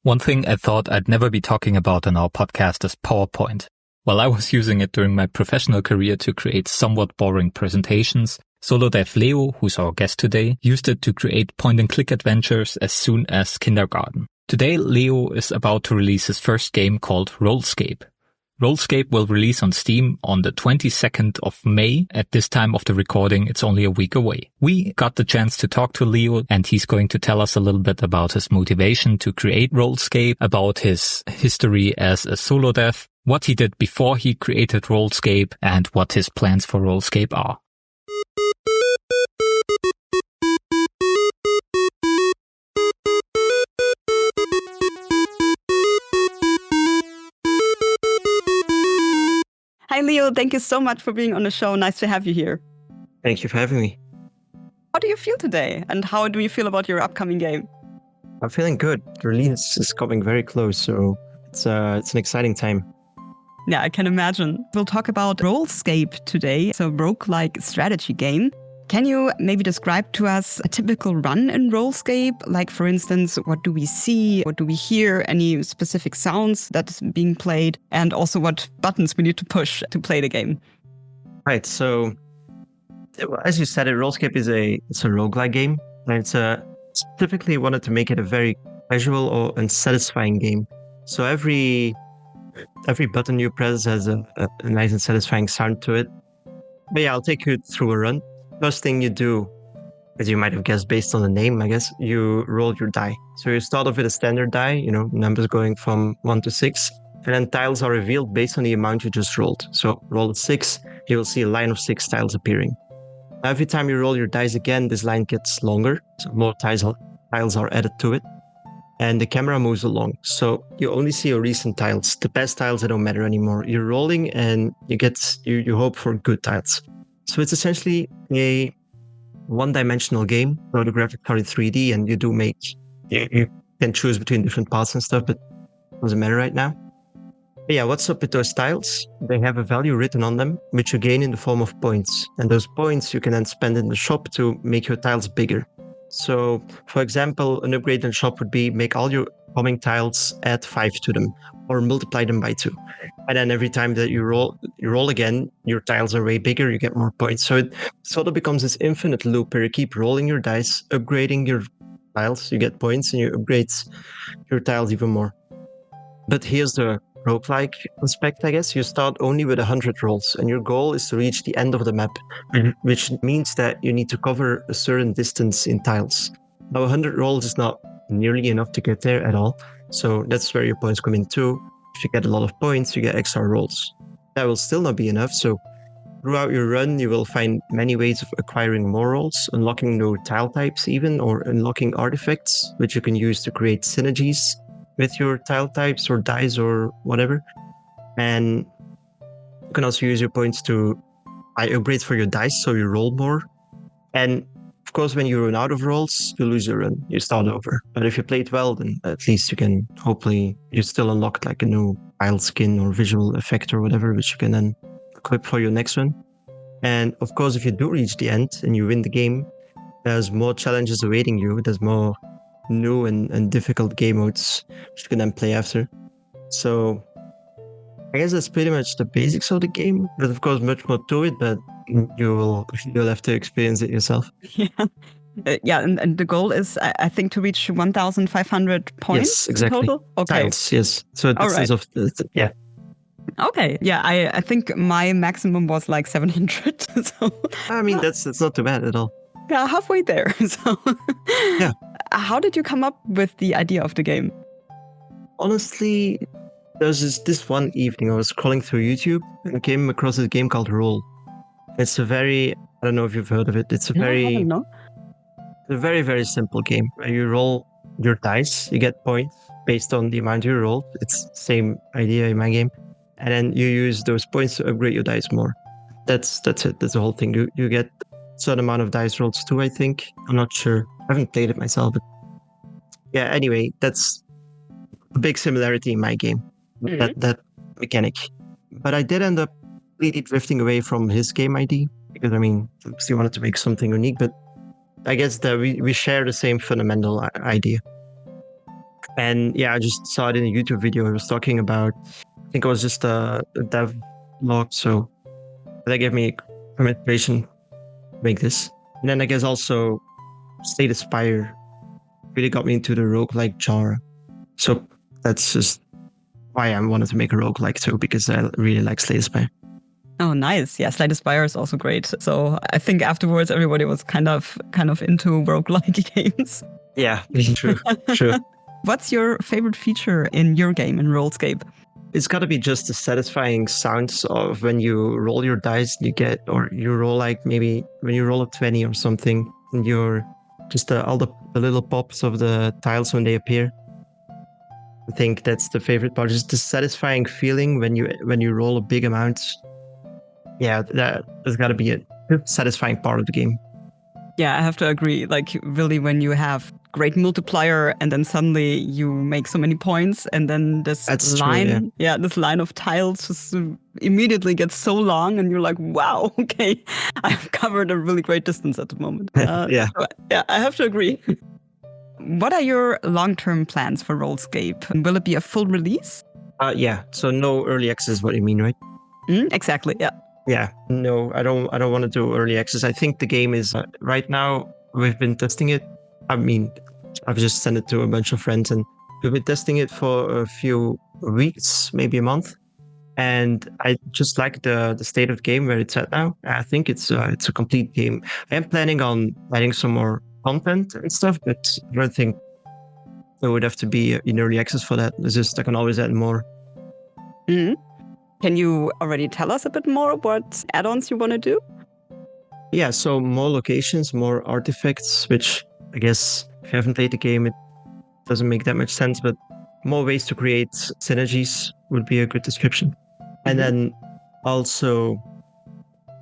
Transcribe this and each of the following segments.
One thing I thought I'd never be talking about on our podcast is PowerPoint. While I was using it during my professional career to create somewhat boring presentations, solodev Leo, who's our guest today, used it to create point-and-click adventures as soon as kindergarten. Today, Leo is about to release his first game called RollScape. RollScape will release on Steam on the 22nd of May. At this time of the recording, it's only a week away. We got the chance to talk to Leo, and he's going to tell us a little bit about his motivation to create RollScape, about his history as a solo dev, what he did before he created RollScape, and what his plans for RollScape are. Hi, Leo. Thank you so much for being on the show. Nice to have you here. Thank you for having me. How do you feel today? And how do you feel about your upcoming game? I'm feeling good. The release is coming very close, so it's an exciting time. Yeah, I can imagine. We'll talk about RollScape today, so roguelike strategy game. Can you maybe describe to us a typical run in RollScape? Like, for instance, what do we see? What do we hear? Any specific sounds that's being played? And also what buttons we need to push to play the game? Right, so as you said, RollScape is a roguelike game. And it's typically wanted to make it a very casual and satisfying game. So every button you press has a nice and satisfying sound to it. But yeah, I'll take you through a run. First thing you do, as you might have guessed based on the name, I guess, you roll your die. So you start off with a standard die, numbers going from 1 to 6, and then tiles are revealed based on the amount you just rolled. So roll a 6, you will see a line of 6 tiles appearing. Now, every time you roll your dice again, this line gets longer, so more tiles are added to it, and the camera moves along. So you only see your recent tiles. The past tiles, they don't matter anymore. You're rolling and you hope for good tiles. So it's essentially a one-dimensional game. So the graphics are in 3D, and you can choose between different paths and stuff, but it doesn't matter right now. But yeah, what's up with those tiles? They have a value written on them, which you gain in the form of points. And those points you can then spend in the shop to make your tiles bigger. So, for example, an upgrade in the shop would be make all your coming tiles add 5 to them, or multiply them by 2. And then every time that you roll again, your tiles are way bigger, you get more points. So it sort of becomes this infinite loop where you keep rolling your dice, upgrading your tiles, you get points, and you upgrade your tiles even more. But here's the roguelike aspect, I guess. You start only with 100 rolls, and your goal is to reach the end of the map, which means that you need to cover a certain distance in tiles. Now, 100 rolls is not nearly enough to get there at all, so that's where your points come in too. If you get a lot of points, you get extra rolls. That will still not be enough, so throughout your run, you will find many ways of acquiring more rolls, unlocking new tile types even, or unlocking artifacts, which you can use to create synergies with your tile types or dice or whatever. And you can also use your points to buy upgrades for your dice, so you roll more. And of course, when you run out of rolls, you lose your run. You start over. But if you played well, then at least you still unlock like a new tile skin or visual effect or whatever, which you can then equip for your next run. And of course, if you do reach the end and you win the game, there's more challenges awaiting you. There's more new and difficult game modes which you can then play after. So I guess that's pretty much the basics of the game. There's of course much more to it, but you'll have to experience it yourself. Yeah, and the goal is, I think, to reach 1,500 points. Yes, exactly. Total? Okay. Tiles, yes. So that's yeah. Okay, yeah, I think my maximum was like 700. So I mean, that's not too bad at all. Yeah, halfway there. So yeah. How did you come up with the idea of the game? Honestly, there was this one evening I was scrolling through YouTube and I came across this game called Roll. It's I don't know if you've heard of it. It's a very, very simple game where you roll your dice, you get points based on the amount you rolled. It's the same idea in my game. And then you use those points to upgrade your dice more. That's it. That's the whole thing. You get a certain amount of dice rolls too, I think. I'm not sure. I haven't played it myself. But yeah, anyway, that's a big similarity in my game. Mm-hmm. That mechanic. But I did end up completely drifting away from his game idea because, I mean, he wanted to make something unique, but I guess that we share the same fundamental idea. And yeah, I just saw it in a YouTube video. It was talking about, I think it was just a dev blog. So that gave me some inspiration to make this. And then I guess also Slay the Spire really got me into the roguelike genre. So that's just why I wanted to make a roguelike too, because I really like Slay the Spire. Oh, nice. Yeah, Slay the Spire is also great. So I think afterwards everybody was kind of into roguelike games. Yeah, true. True. What's your favorite feature in your game in RollScape? It's got to be just the satisfying sounds of when you roll your dice, you get, or you roll like maybe when you roll a 20 or something, and you're just all the little pops of the tiles when they appear. I think that's the favorite part, just the satisfying feeling when you roll a big amount. Yeah, that's got to be a satisfying part of the game. Yeah, I have to agree. Like, really, when you have great multiplier and then suddenly you make so many points and then this That's line, true, yeah. this line of tiles just immediately gets so long and you're like, wow, okay, I've covered a really great distance at the moment. Yeah. So, yeah, I have to agree. What are your long-term plans for RollScape? Will it be a full release? Yeah. So no early access is what you mean, right? Exactly, yeah. Yeah, no, I don't want to do early access. I think the game is right now we've been testing it. I mean, I've just sent it to a bunch of friends and we've been testing it for a few weeks, maybe a month. And I just like the state of the game where it's at now. I think it's a complete game. I am planning on adding some more content and stuff, but I don't think there would have to be in early access for that. It's just I can always add more. Mm-hmm. Can you already tell us a bit more what add-ons you want to do? Yeah, so more locations, more artifacts, which I guess if you haven't played the game, it doesn't make that much sense, but more ways to create synergies would be a good description. And then also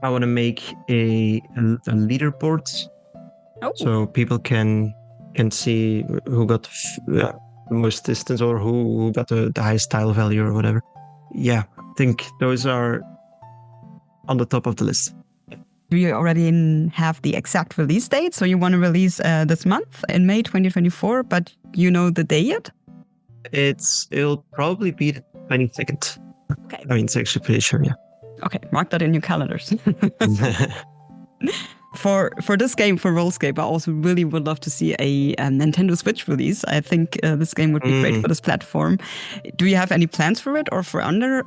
I want to make a leaderboard. So people can see who got the most distance or who got the highest tile value or whatever. Yeah, I think those are on the top of the list. Do you already have the exact release date? So you want to release this month in May 2024, but you know the day yet? It'll probably be the 22nd. Okay. I mean, it's actually pretty sure, yeah. Okay, mark that in your calendars. For this game, for RollScape, I also really would love to see a Nintendo Switch release. I think this game would be great for this platform. Do you have any plans for it or for other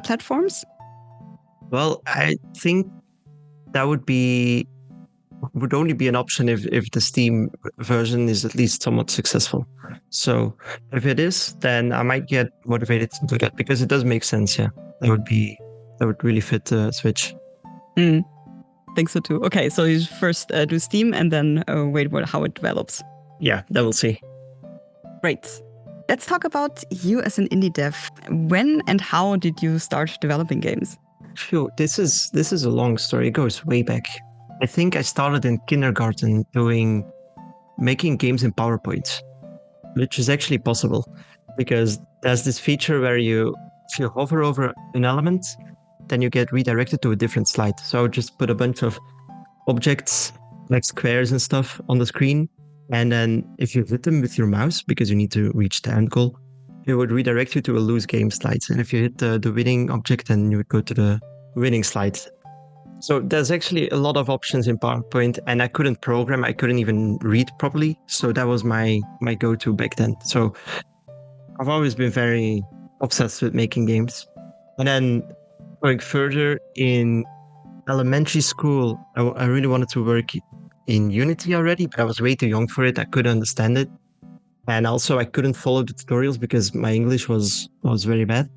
platforms? Well, I think that would only be an option if the Steam version is at least somewhat successful. So if it is, then I might get motivated to do that because it does make sense. Yeah, that would really fit the Switch. Think so too. Okay, so you first do Steam and then wait how it develops. Yeah, that we'll see. Great. Let's talk about you as an indie dev. When and how did you start developing games? Phew, this is a long story. It goes way back. I think I started in kindergarten making games in PowerPoint, which is actually possible because there's this feature where if you hover over an element, then you get redirected to a different slide. So I would just put a bunch of objects like squares and stuff on the screen. And then if you hit them with your mouse, because you need to reach the end goal, it would redirect you to a lose game slide. And if you hit the winning object, then you would go to the winning slide. So there's actually a lot of options in PowerPoint and I couldn't program. I couldn't even read properly. So that was my go-to back then. So I've always been very obsessed with making games. And then going further in elementary school, I really wanted to work in Unity already, but I was way too young for it. I couldn't understand it. And also I couldn't follow the tutorials because my English was very bad.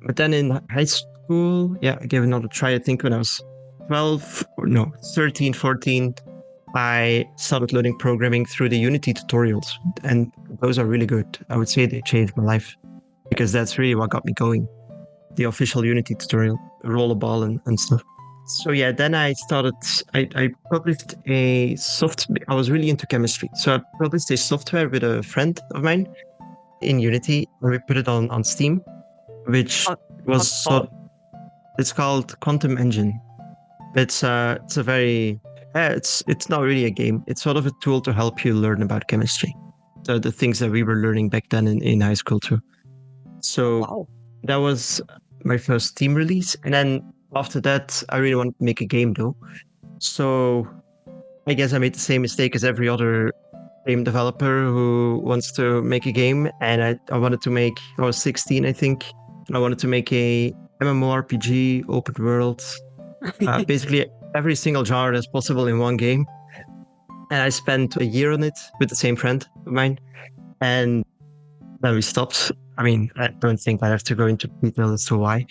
But then in high school, yeah, I gave another try. I think when I was 13, 14, I started learning programming through the Unity tutorials. And those are really good. I would say they changed my life because that's really what got me going. The official Unity tutorial, roll a ball and stuff. So yeah, then I published I was really into chemistry. So I published a software with a friend of mine in Unity, and we put it on Steam, which it's called Quantum Engine. It's not really a game. It's sort of a tool to help you learn about chemistry. the things that we were learning back then in high school too. So Wow. that was my first Steam release. And then after that, I really wanted to make a game though. So I guess I made the same mistake as every other game developer who wants to make a game. And I wanted to make, I was 16, I think. I wanted to make a MMORPG, open world, basically every single genre that's possible in one game. And I spent a year on it with the same friend of mine. And then we stopped. I mean, I don't think I have to go into detail as to why.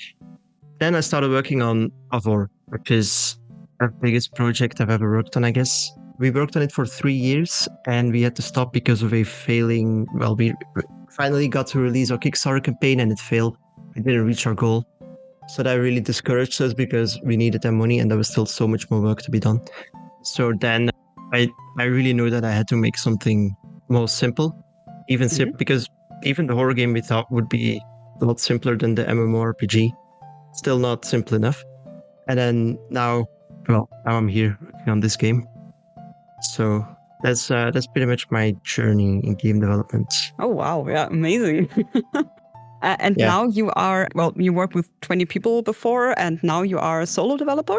Then I started working on Avor, which is our biggest project I've ever worked on, I guess. We worked on it for 3 years and we had to stop because of a failing. Well, we finally got to release our Kickstarter campaign and it failed. We didn't reach our goal. So that really discouraged us because we needed that money and there was still so much more work to be done. So then I really knew that I had to make something more simple, even because even the horror game we thought would be a lot simpler than the MMORPG. Still not simple enough. And then now I'm here working on this game. So that's pretty much my journey in game development. Oh, wow. Yeah, amazing. And now you are, you worked with 20 people before and now you are a solo developer?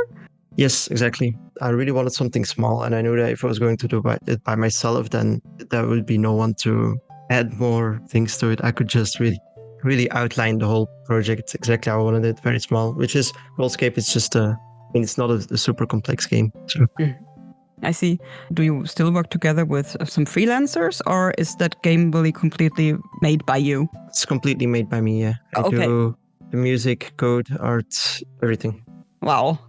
Yes, exactly. I really wanted something small and I knew that if I was going to do it by myself, then there would be no one to add more things to it. I could just really outline the whole project exactly how I wanted it, very small, which is RollScape. It's just it's not a super complex game. So. I see. Do you still work together with some freelancers or is that game really completely made by you? It's completely made by me, yeah. I do the music, code, art, everything. Wow.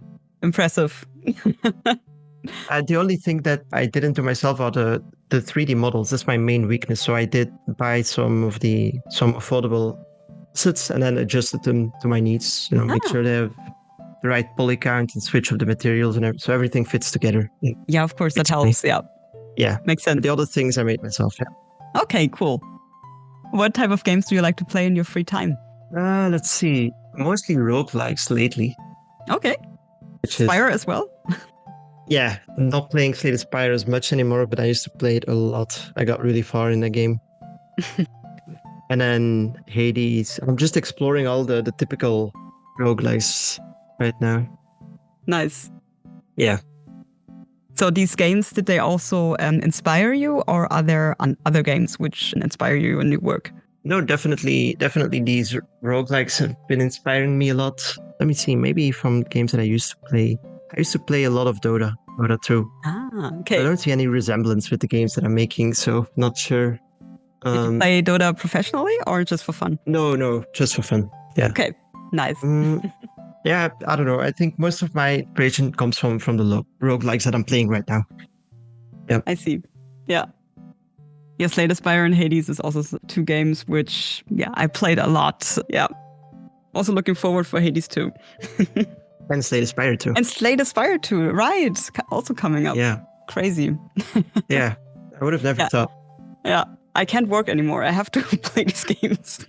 Impressive. The only thing that I didn't do myself are the 3D models. That's my main weakness. So I did buy some affordable assets and then adjusted them to my needs. Make sure they have the right poly count and switch up the materials and so everything fits together. Yeah, of course, that helps. Yeah, makes sense. But the other things I made myself. Yeah. Okay, cool. What type of games do you like to play in your free time? Let's see. Mostly roguelikes lately. Okay. Spire as well? Yeah, not playing Slay the Spire as much anymore, but I used to play it a lot. I got really far in the game. And then Hades. I'm just exploring all the typical roguelikes right now. Nice. Yeah. So these games, did they also inspire you or are there other games which inspire you in your work? No, definitely these roguelikes have been inspiring me a lot. Let me see, maybe from games that I used to play. I used to play a lot of Dota 2. Okay. I don't see any resemblance with the games that I'm making, so not sure. Did you play Dota professionally or just for fun? No, just for fun. Yeah. Okay, nice. Yeah, I don't know. I think most of my inspiration comes from the roguelikes that I'm playing right now. Yeah. I see. Yeah. Yeah, Slay the Spire and Hades is also 2 games which, I played a lot. Yeah. Also looking forward for Hades 2. And Slay the Spire too. And Slay the Spire too, right. Also coming up. Yeah. Crazy. Yeah, I would have never thought. Yeah, I can't work anymore. I have to play these games.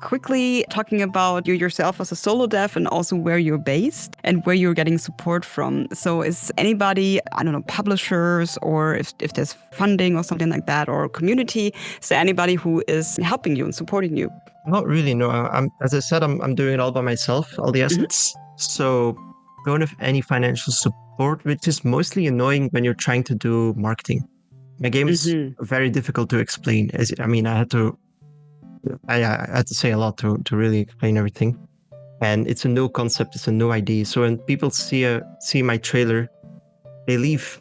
Quickly talking about you yourself as a solo dev and also where you're based and where you're getting support from. So is anybody, I don't know, publishers or if there's funding or something like that or community, is there anybody who is helping you and supporting you? Not really, no. As I said, I'm doing it all by myself, all the assets. So don't have any financial support, which is mostly annoying when you're trying to do marketing. My game is very difficult to explain. I had to say a lot to really explain everything. And it's a new concept, it's a new idea. So when people see my trailer, they leave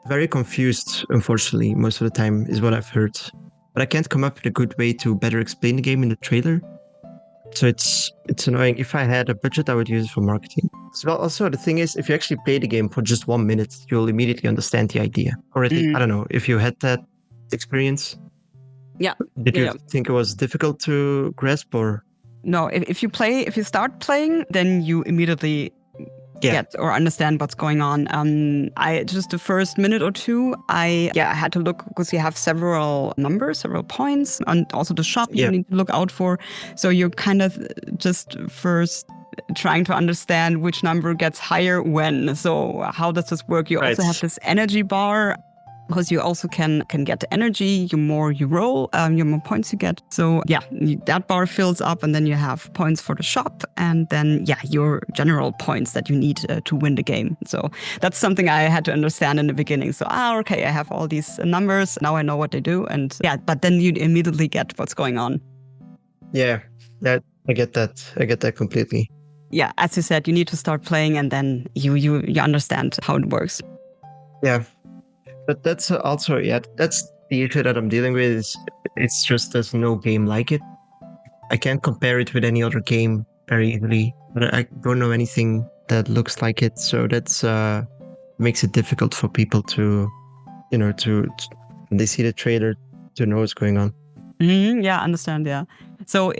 very confused, unfortunately, most of the time, is what I've heard. But I can't come up with a good way to better explain the game in the trailer. So it's annoying. If I had a budget, I would use it for marketing. So also, the thing is, if you actually play the game for just 1 minute, you'll immediately understand the idea. Or at least, I don't know, if you had that experience. Yeah. Did you think it was difficult to grasp or? No, if you start playing, then you immediately get or understand what's going on. I just the first minute or two, I had to look because you have several numbers, several points, and also the shop you need to look out for. So you're kind of just first trying to understand which number gets higher when. So how does this work? You also have this energy bar. because you also can get energy. The more you roll, the more points you get. So yeah, that bar fills up, and then you have points for the shop, and then your general points that you need to win the game. So that's something I had to understand in the beginning. So okay, I have all these numbers, now I know what they do, and but then you immediately get what's going on. Yeah, I get that completely. Yeah, as you said, you need to start playing, and then you understand how it works. Yeah, but that's also that's the issue that I'm dealing with. It's just there's no game like it. I can't compare it with any other game very easily, but I don't know anything that looks like it. So that's makes it difficult for people to, to when they see the trailer, to know what's going on. Yeah, I understand. Yeah. So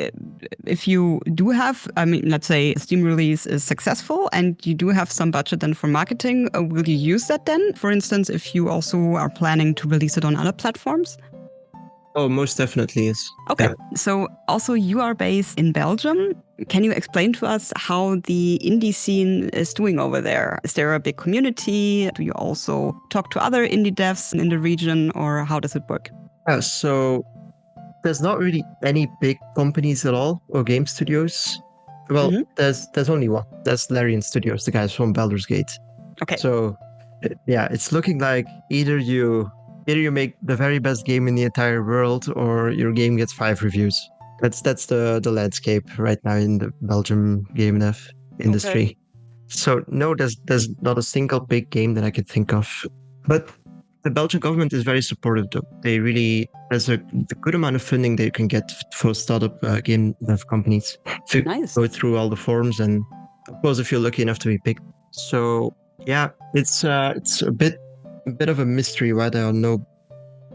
if you do have, let's say Steam release is successful and you do have some budget then for marketing, will you use that then? For instance, if you also are planning to release it on other platforms? Oh, most definitely is. Okay. Yeah. So also you are based in Belgium. Can you explain to us how the indie scene is doing over there? Is there a big community? Do you also talk to other indie devs in the region, or how does it work? So there's not really any big companies at all, or game studios. Well, there's only one. That's Larian Studios, the guys from Baldur's Gate. Okay. So yeah, it's looking like either you make the very best game in the entire world, or your game gets 5 reviews. That's the landscape right now in the Belgium game dev industry. Okay. So no, there's not a single big game that I could think of. But the Belgian government is very supportive, though. There's a good amount of funding that you can get for startup game dev companies to go through all the forms, and of course, if you're lucky enough to be picked. So yeah, it's a bit of a mystery why there are no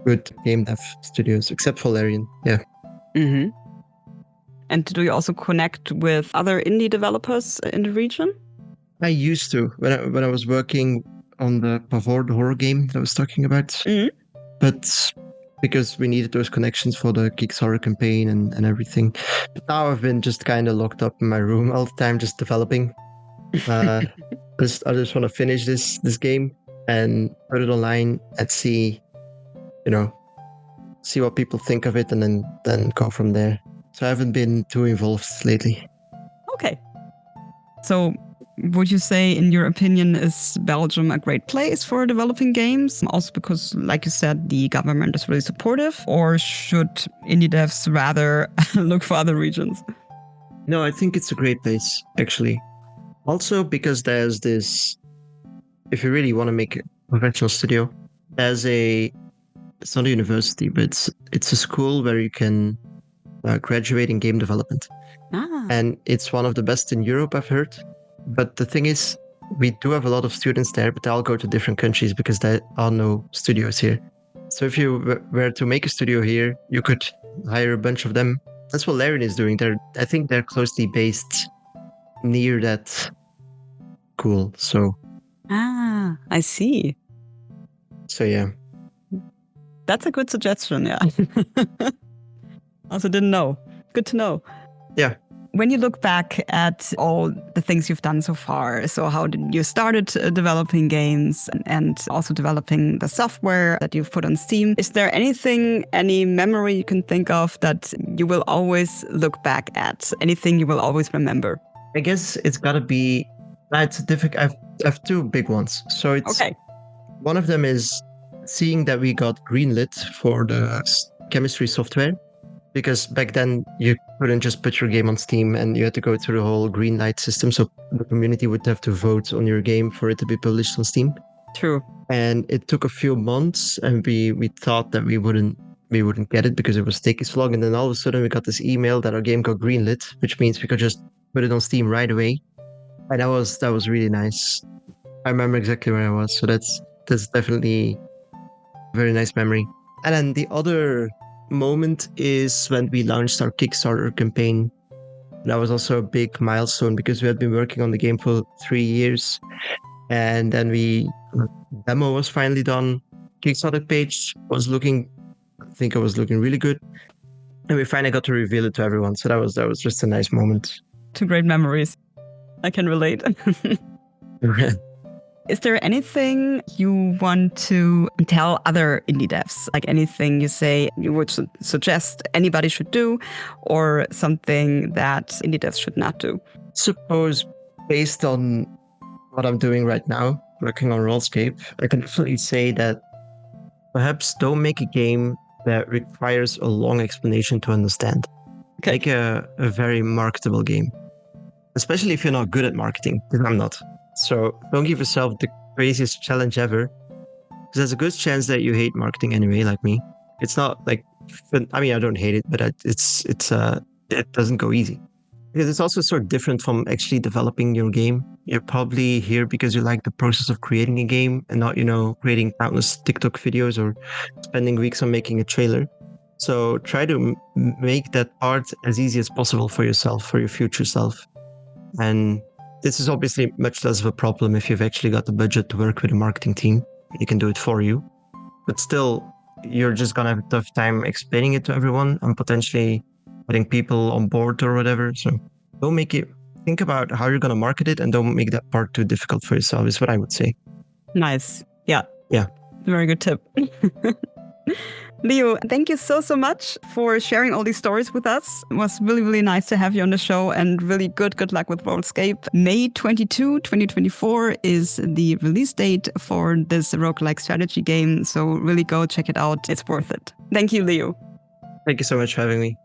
good game dev studios except for Larian. Yeah. Mm-hmm. And do you also connect with other indie developers in the region? I used to when I was working on the Pavor, the horror game that I was talking about. Mm-hmm. But because we needed those connections for the Kickstarter campaign and everything. But now I've been just kind of locked up in my room all the time, just developing. I just want to finish this game and put it online and see what people think of it, and then go from there. So I haven't been too involved lately. Okay. So would you say, in your opinion, is Belgium a great place for developing games? Also because, like you said, the government is really supportive? Or should indie devs rather look for other regions? No, I think it's a great place, actually. Also because there's this, if you really want to make a professional studio, it's not a university, but it's a school where you can graduate in game development. And it's one of the best in Europe, I've heard. But the thing is, we do have a lot of students there, but they all go to different countries because there are no studios here. So if you were to make a studio here, you could hire a bunch of them. That's what Larian is doing. I think they're closely based near that school. So. I see. So yeah. That's a good suggestion, yeah. Also didn't know. Good to know. Yeah. When you look back at all the things you've done so far, so how did you started developing games and also developing the software that you've put on Steam, is there any memory you can think of that you will always look back at? Anything you will always remember? I guess it's got to be, it's difficult. I have 2 big ones. So it's, one of them is seeing that we got greenlit for the chemistry software. Because back then you couldn't just put your game on Steam and you had to go through the whole green light system. So the community would have to vote on your game for it to be published on Steam. True. And it took a few months, and we thought that we wouldn't get it because it was taking so long. And then all of a sudden we got this email that our game got greenlit, which means we could just put it on Steam right away. And that was really nice. I remember exactly where I was. So that's definitely a very nice memory. And then the other moment is when we launched our Kickstarter campaign. That was also a big milestone because we had been working on the game for 3 years, and then demo was finally done. Kickstarter page was looking really good, and we finally got to reveal it to everyone. So that was just a nice moment. 2 great memories. I can relate. Is there anything you want to tell other indie devs? Like anything you say you would suggest anybody should do, or something that indie devs should not do? Suppose based on what I'm doing right now, working on RollScape, I can definitely say that perhaps don't make a game that requires a long explanation to understand. Okay. Make a very marketable game, especially if you're not good at marketing, because I'm not. So don't give yourself the craziest challenge ever, because there's a good chance that you hate marketing anyway, like me. It's not like, I mean, I don't hate it, but it doesn't go easy. Because it's also sort of different from actually developing your game. You're probably here because you like the process of creating a game and not, creating countless TikTok videos or spending weeks on making a trailer. So try to make that part as easy as possible for yourself, for your future self. And this is obviously much less of a problem if you've actually got the budget to work with a marketing team. You can do it for you. But still, you're just going to have a tough time explaining it to everyone and potentially getting people on board or whatever. So don't make it, think about how you're going to market it and don't make that part too difficult for yourself, is what I would say. Nice. Yeah. Yeah. Very good tip. Leo, thank you so much for sharing all these stories with us. It was really, really nice to have you on the show, and really good luck with RollScape. May 22, 2024 is the release date for this roguelike strategy game. So really go check it out. It's worth it. Thank you, Leo. Thank you so much for having me.